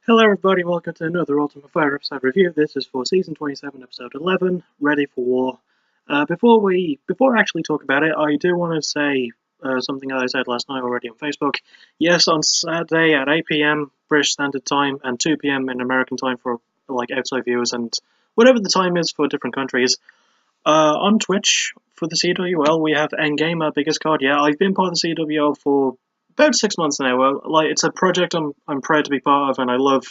Hello everybody, welcome to another Ultimate Fire episode review. This is for Season 27, Episode 11, Ready for War. Before I actually talk about it, I do want to say something that I said last night already on Facebook. Yes, on Saturday at 8 PM British Standard Time and 2 PM in American time for outside viewers and whatever the time is for different countries. On Twitch for the CWL we have Endgame, our biggest card. Yeah, I've been part of the CWL for about 6 months now. Well, it's a project I'm proud to be part of, and I love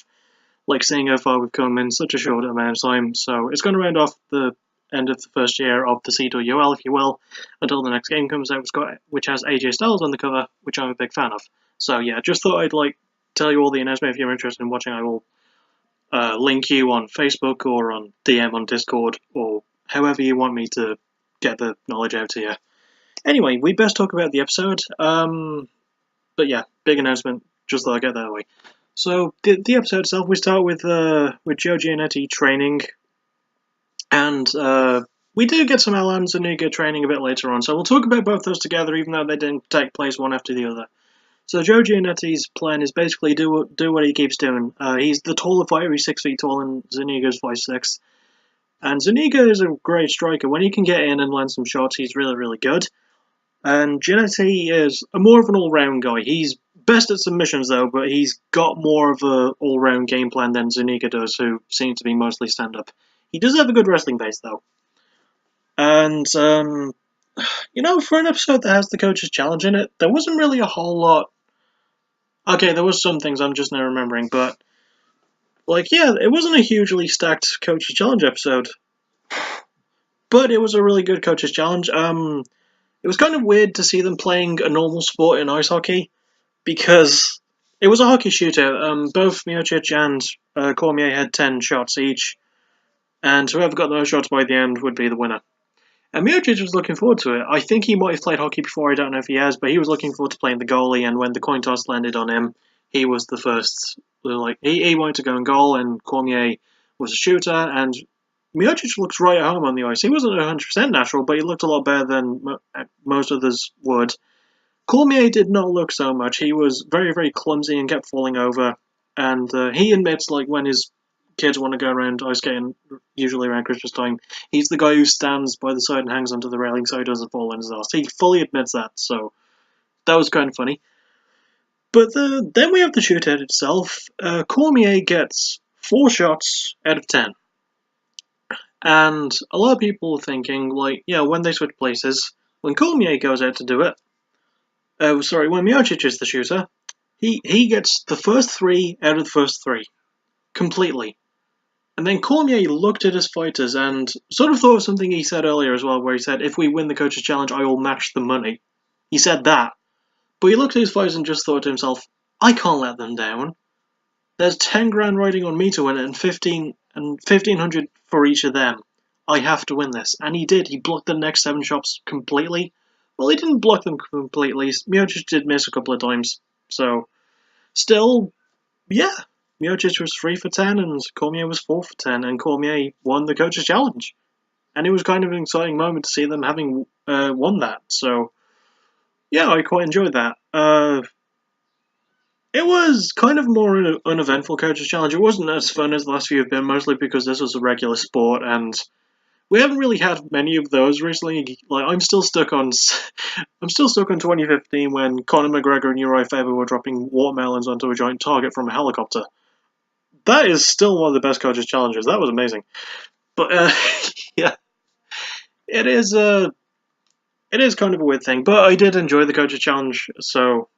seeing how far we've come in such a short amount of time. So it's going to round off the end of the first year of the CWL, if you will, until the next game comes out, which has AJ Styles on the cover, which I'm a big fan of. So yeah, just thought I'd tell you all the announcement. If you're interested in watching, I will link you on Facebook or on DM on Discord or however you want me to get the knowledge out to you. Anyway, we best talk about the episode. But yeah, big announcement. Just thought I'd get that away. So the episode itself, we start with Joe Gianetti training, and we do get some Allan Zuniga training a bit later on. So we'll talk about both those together, even though they didn't take place one after the other. So Joe Gianetti's plan is basically do what he keeps doing. He's the taller fighter. He's 6 feet tall, and Zuniga's 5'6". And Zuniga is a great striker. When he can get in and land some shots, he's really, really good. And Gianetti is more of an all-round guy. He's best at submissions, though, but he's got more of an all-round game plan than Zuniga does, who seems to be mostly stand-up. He does have a good wrestling base, though. And, for an episode that has the Coach's Challenge in it, there wasn't really a whole lot. Okay, there was some things I'm just now remembering, but, it wasn't a hugely stacked Coach's Challenge episode. But it was a really good Coach's Challenge. It was kind of weird to see them playing a normal sport in ice hockey, because it was a hockey shootout. Both Miocic and Cormier had 10 shots each, and whoever got the most shots by the end would be the winner. And Miocic was looking forward to it. I think he might have played hockey before, I don't know if he has, but he was looking forward to playing the goalie, and when the coin toss landed on him, he was the first. He wanted to go in goal, and Cormier was a shooter, and Miocic looks right at home on the ice. He wasn't 100% natural, but he looked a lot better than most others would. Cormier did not look so much. He was very, very clumsy and kept falling over. And he admits, when his kids want to go around ice skating, usually around Christmas time, he's the guy who stands by the side and hangs onto the railing so he doesn't fall in his ass. He fully admits that, so that was kind of funny. But then we have the shootout itself. Cormier gets 4 shots out of 10. And a lot of people are thinking, when they switch places, when Cormier goes out to do it, when Miocic is the shooter, he gets the first 3 out of the first 3. Completely. And then Cormier looked at his fighters and sort of thought of something he said earlier as well, where he said, if we win the Coach's Challenge, I will match the money. He said that. But he looked at his fighters and just thought to himself, I can't let them down. There's 10 grand riding on me to win it, and 1,500 for each of them. I have to win this. And he did. He blocked the next 7 shots completely. Well, he didn't block them completely. Miocic did miss a couple of times. So, still, yeah. Miocic was 3 for 10 and Cormier was 4 for 10. And Cormier won the Coach's Challenge. And it was kind of an exciting moment to see them having won that. So, yeah, I quite enjoyed that. It was kind of more an uneventful Coach's Challenge. It wasn't as fun as the last few have been, mostly because this was a regular sport, and we haven't really had many of those recently. I'm still stuck on 2015 when Conor McGregor and Uriah Faber were dropping watermelons onto a giant target from a helicopter. That is still one of the best Coach's Challenges. That was amazing. But yeah, it is kind of a weird thing. But I did enjoy the Coach's Challenge, so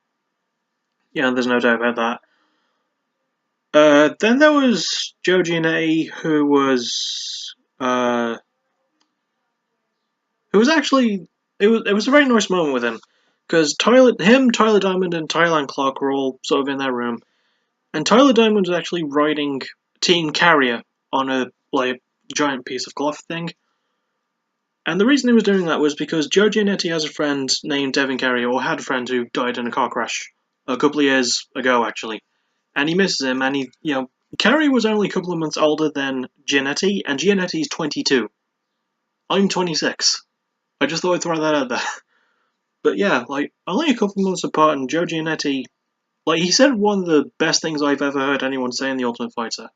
yeah, there's no doubt about that. Then there was Joe Gianetti, who was actually, it was a very nice moment with him, because Tyler Diamond, and Thailand Clark were all sort of in that room, and Tyler Diamond was actually riding Team Carrier on a giant piece of cloth thing. And the reason he was doing that was because Joe Gianetti has a friend named Devin Carrier, or had a friend who died in a car crash a couple of years ago, actually. And he misses him, and Carrier was only a couple of months older than Gianetti, and Gianetti's 22. I'm 26. I just thought I'd throw that out there. But yeah, only a couple of months apart, and Joe Gianetti Like, he said one of the best things I've ever heard anyone say in The Ultimate Fighter.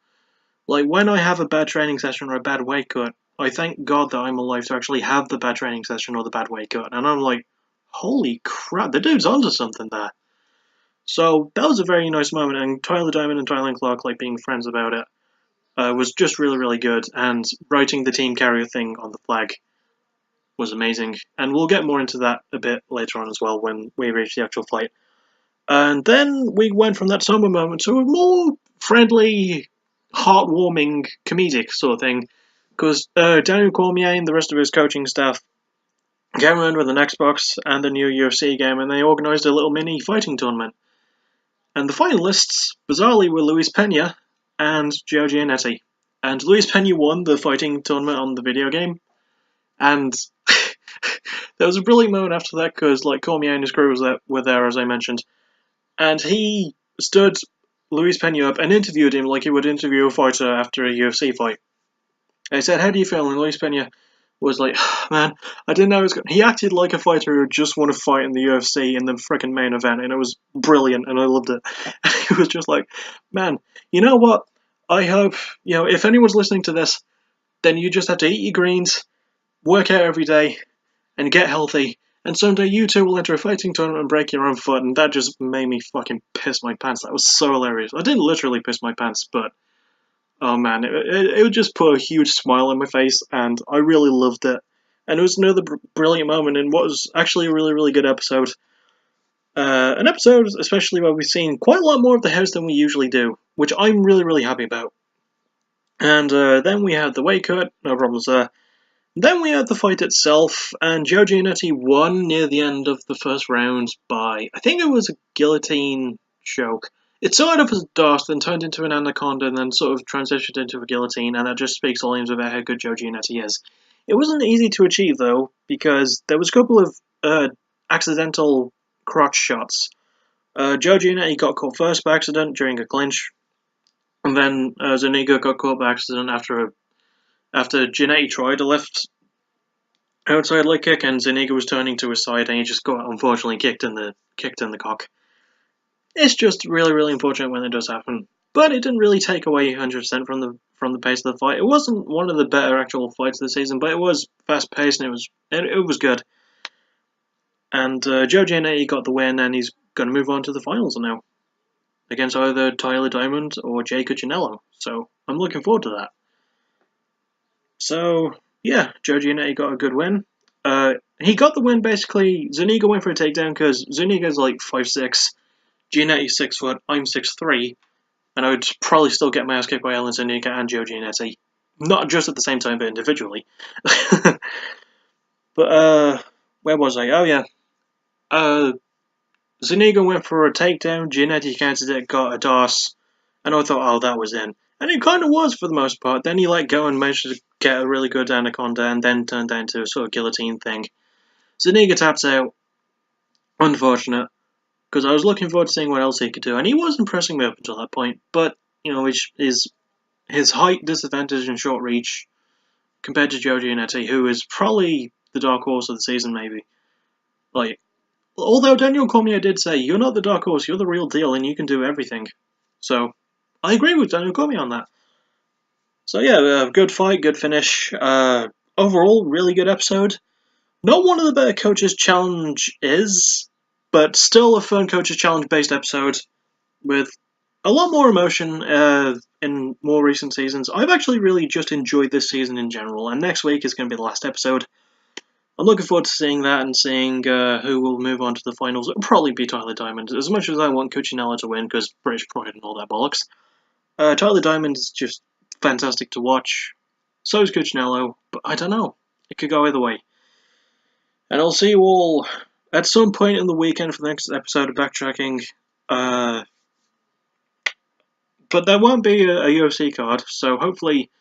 Like, when I have a bad training session or a bad weight cut, I thank God that I'm alive to actually have the bad training session or the bad weight cut. And I'm like, holy crap, the dude's onto something there. So that was a very nice moment, and Tyler Diamond and Tyler Clark, like, being friends about it, was just really, really good. And writing the team carrier thing on the flag was amazing. And we'll get more into that a bit later on as well when we reach the actual fight. And then we went from that somber moment to a more friendly, heartwarming, comedic sort of thing. Because Daniel Cormier and the rest of his coaching staff came around with an Xbox and a new UFC game, and they organised a little mini fighting tournament. And the finalists, bizarrely, were Luis Pena and Joe Gianetti. And Luis Pena won the fighting tournament on the video game. And there was a brilliant moment after that, because like Cormier and his crew were there, as I mentioned. And he stood Luis Pena up and interviewed him like he would interview a fighter after a UFC fight. And he said, "How do you feel?" And Luis Pena was like, "Man, I didn't know he was going." He acted like a fighter who just won a fight in the UFC in the freaking main event, and it was brilliant, and I loved it. And he was just like, "Man, you know what? I hope, if anyone's listening to this, then you just have to eat your greens, work out every day, and get healthy. And someday you two will enter a fighting tournament and break your own foot." And that just made me fucking piss my pants. That was so hilarious. I didn't literally piss my pants, but oh man, it would just put a huge smile on my face, and I really loved it. And it was another brilliant moment in what was actually a really, really good episode. An episode, especially where we've seen quite a lot more of the house than we usually do, which I'm really, really happy about. And then we had the weight cut, no problems there. Then we had the fight itself, and Joe Gianetti won near the end of the first round by, I think it was a guillotine choke. It started off as a dart, then turned into an anaconda, and then sort of transitioned into a guillotine, and that just speaks volumes about how good Joe Gianetti is. It wasn't easy to achieve, though, because there was a couple of accidental crotch shots. Joe Gianetti got caught first by accident during a clinch, and then Zuniga got caught by accident after Gianetti tried a left outside leg kick, and Zuniga was turning to his side, and he just got unfortunately kicked in the cock. It's just really, really unfortunate when it does happen, but it didn't really take away 100% from the pace of the fight. It wasn't one of the better actual fights of the season, but it was fast paced and it was good. And Joe Gianetti got the win, and he's going to move on to the finals now against either Tyler Diamond or Jay Cuccinello. So I'm looking forward to that. So yeah, Joe Gianetti got a good win. He got the win basically. Zuniga went for a takedown because Zuniga's like 5'6", Gianetti's 6 foot, I'm 6'3", and I would probably still get my ass kicked by Allan Zuniga and Joe Gianetti. Not just at the same time, but individually. But where was I? Oh yeah. Zuniga went for a takedown, Gianetti countered it, got a DOS, and I thought, oh, that was in. And it kind of was for the most part. Then he let go and managed to get a really good anaconda, and then turned down to a sort of guillotine thing. Zuniga taps out. Unfortunate, because I was looking forward to seeing what else he could do, and he was impressing me up until that point. But his height disadvantage and short reach compared to Joe Gianetti, who is probably the dark horse of the season, maybe. Like, although Daniel Cormier did say, "You're not the dark horse, you're the real deal, and you can do everything." So I agree with Daniel Cormier on that. So yeah, good fight, good finish. Overall, really good episode. Not one of the better Coaches Challenge is, but still a fun Coaches Challenge based episode with a lot more emotion in more recent seasons. I've actually really just enjoyed this season in general, and next week is going to be the last episode. I'm looking forward to seeing that and seeing who will move on to the finals. It'll probably be Tyler Diamond, as much as I want Cuccinello to win, because British pride and all that bollocks. Tyler Diamond is just fantastic to watch. So is Cuccinello, but I don't know. It could go either way. And I'll see you all at some point in the weekend for the next episode of Backtracking. But there won't be a UFC card, so hopefully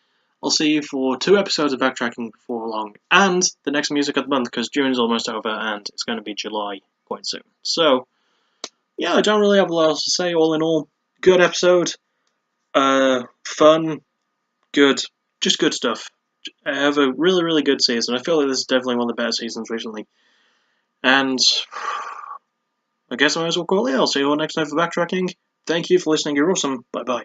I'll see you for 2 episodes of Backtracking before long. And the next music of the month, because June's almost over and it's going to be July quite soon. So, yeah, I don't really have a lot else to say. All in all, good episode. Fun. Good. Just good stuff. I have a really, really good season. I feel like this is definitely one of the better seasons recently. And I guess I might as well call it. I'll see you all next time for backtracking. Thank you for listening. You're awesome. Bye bye.